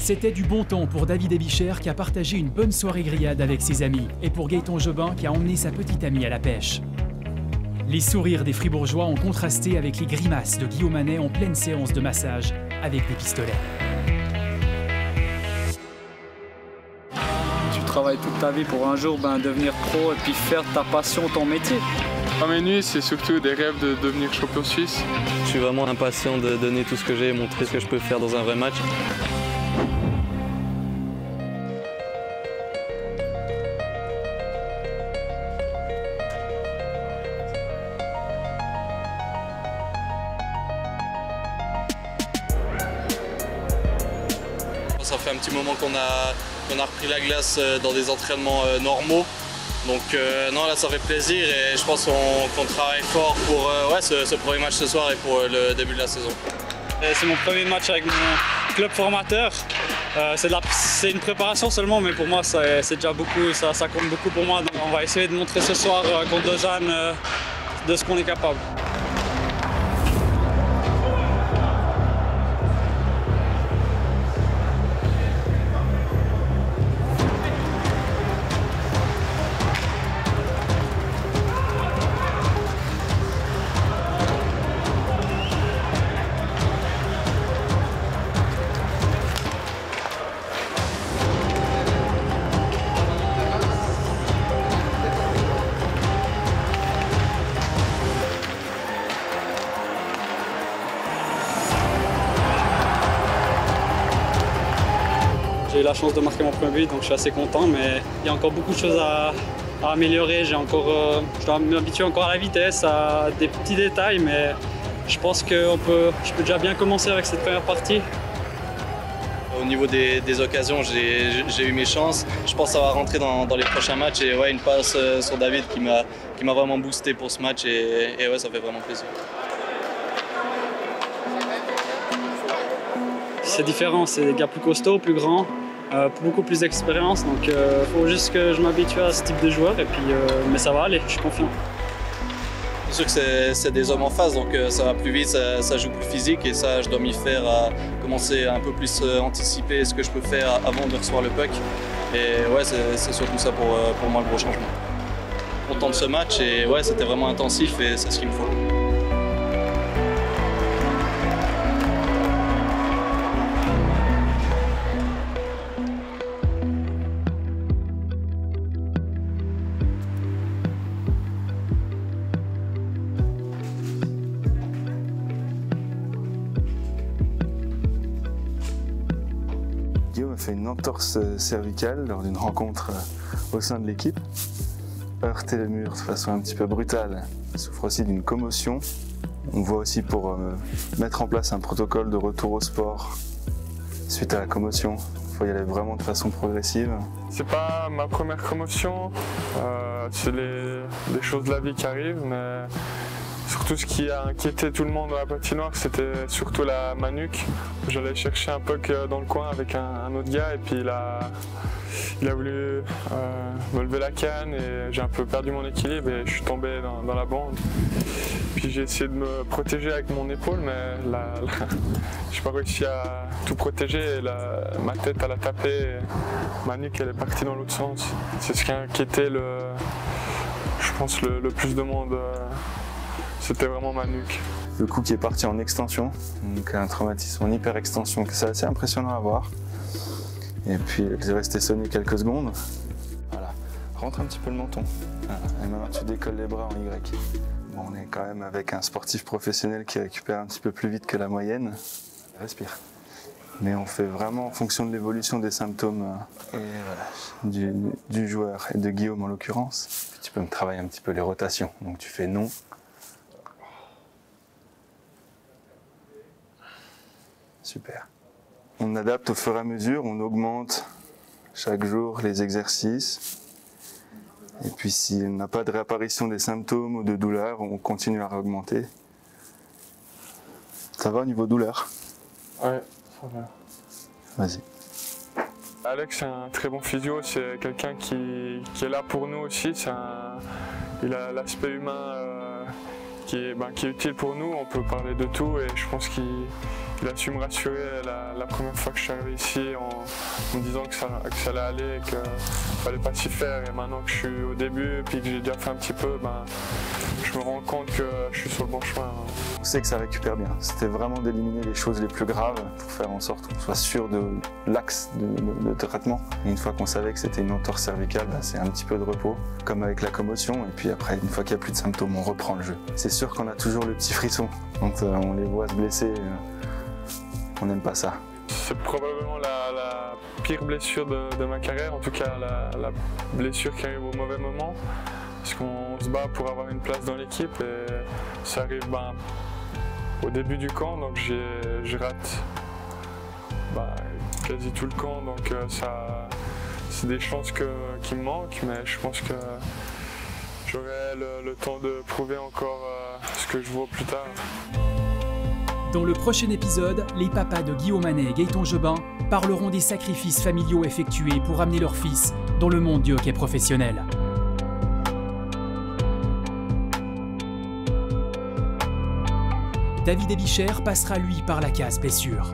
C'était du bon temps pour David Ebicher qui a partagé une bonne soirée grillade avec ses amis et pour Gaëtan Jobin qui a emmené sa petite amie à la pêche. Les sourires des Fribourgeois ont contrasté avec les grimaces de Guillaume Manet en pleine séance de massage avec des pistolets. Tu travailles toute ta vie pour un jour devenir pro et puis faire ta passion ton métier. Mes nuits, c'est surtout des rêves de devenir champion suisse. Je suis vraiment impatient de donner tout ce que j'ai et montrer ce que je peux faire dans un vrai match. Ça fait un petit moment qu'on a repris la glace dans des entraînements normaux. Donc non, là ça fait plaisir et je pense qu'on travaille fort pour ce premier match ce soir et pour le début de la saison. C'est mon premier match avec mon club formateur. C'est une préparation seulement, mais pour moi c'est déjà beaucoup, ça compte beaucoup pour moi. Donc on va essayer de montrer ce soir contre Lausanne de ce qu'on est capable. J'ai eu la chance de marquer mon premier but, donc je suis assez content, mais il y a encore beaucoup de choses à améliorer. Je dois m'habituer encore à la vitesse, à des petits détails, mais je pense que je peux déjà bien commencer avec cette première partie. Au niveau des occasions, j'ai eu mes chances. Je pense que ça va rentrer dans les prochains matchs. Et ouais, une passe sur David qui m'a vraiment boosté pour ce match et ouais, ça fait vraiment plaisir. C'est différent, c'est des gars plus costauds, plus grands, beaucoup plus d'expérience. Donc il faut juste que je m'habitue à ce type de joueur. Et puis, mais ça va aller, je suis confiant. C'est sûr que c'est des hommes en face, donc ça va plus vite, ça joue plus physique et ça, je dois m'y faire à commencer à un peu plus anticiper ce que je peux faire avant de recevoir le puck. Et ouais, c'est surtout ça pour moi le gros changement. Content de ce match et ouais, c'était vraiment intensif et c'est ce qu'il me faut. Guillaume a fait une entorse cervicale lors d'une rencontre au sein de l'équipe. Heurté le mur de façon un petit peu brutale. Il souffre aussi d'une commotion. On voit aussi pour mettre en place un protocole de retour au sport suite à la commotion. Il faut y aller vraiment de façon progressive. C'est pas ma première commotion, c'est les choses de la vie qui arrivent, mais surtout ce qui a inquiété tout le monde dans la patinoire, c'était surtout ma nuque. J'allais chercher un puck dans le coin avec un autre gars et puis il a voulu me lever la canne et j'ai un peu perdu mon équilibre et je suis tombé dans la bande. Puis j'ai essayé de me protéger avec mon épaule, mais je n'ai pas réussi à tout protéger et ma tête elle a tapé et ma nuque elle est partie dans l'autre sens. C'est ce qui a inquiété je pense le plus de monde. C'était vraiment ma nuque. Le coup qui est parti en extension, donc un traumatisme en hyper-extension, c'est assez impressionnant à voir. Et puis il est resté sonné quelques secondes. Voilà, rentre un petit peu le menton. Voilà. Et maintenant tu décolles les bras en Y. Bon, on est quand même avec un sportif professionnel qui récupère un petit peu plus vite que la moyenne. Respire. Mais on fait vraiment en fonction de l'évolution des symptômes du joueur et de Guillaume en l'occurrence. Tu peux me travailler un petit peu les rotations. Donc tu fais non. Super. On adapte au fur et à mesure, on augmente chaque jour les exercices. Et puis si on n'a pas de réapparition des symptômes ou de douleur, on continue à augmenter. Ça va au niveau douleur? Ouais, ça va. Vas-y. Alex, c'est un très bon physio, c'est quelqu'un qui est là pour nous aussi. Il a l'aspect humain qui est utile pour nous. On peut parler de tout et je pense qu'il a su me rassurer la première fois que je suis arrivé ici en me disant que ça allait aller et qu'il ne fallait pas s'y faire. Et maintenant que je suis au début et que j'ai déjà fait un petit peu, je me rends compte que je suis sur le bon chemin. On sait que ça récupère bien. C'était vraiment d'éliminer les choses les plus graves pour faire en sorte qu'on soit sûr de l'axe de traitement. Et une fois qu'on savait que c'était une entorse cervicale, c'est un petit peu de repos, comme avec la commotion. Et puis après, une fois qu'il n'y a plus de symptômes, on reprend le jeu. C'est sûr qu'on a toujours le petit frisson quand on les voit se blesser. On n'aime pas ça. C'est probablement la pire blessure de ma carrière, en tout cas la blessure qui arrive au mauvais moment. Parce qu'on se bat pour avoir une place dans l'équipe et ça arrive au début du camp, donc je rate quasi tout le camp, donc c'est des chances qui me manquent, mais je pense que j'aurai le temps de prouver encore ce que je vaux plus tard. Dans le prochain épisode, les papas de Guillaume Manet et Gaëtan Jobin parleront des sacrifices familiaux effectués pour amener leur fils dans le monde du hockey professionnel. David Abichère passera lui par la case blessure.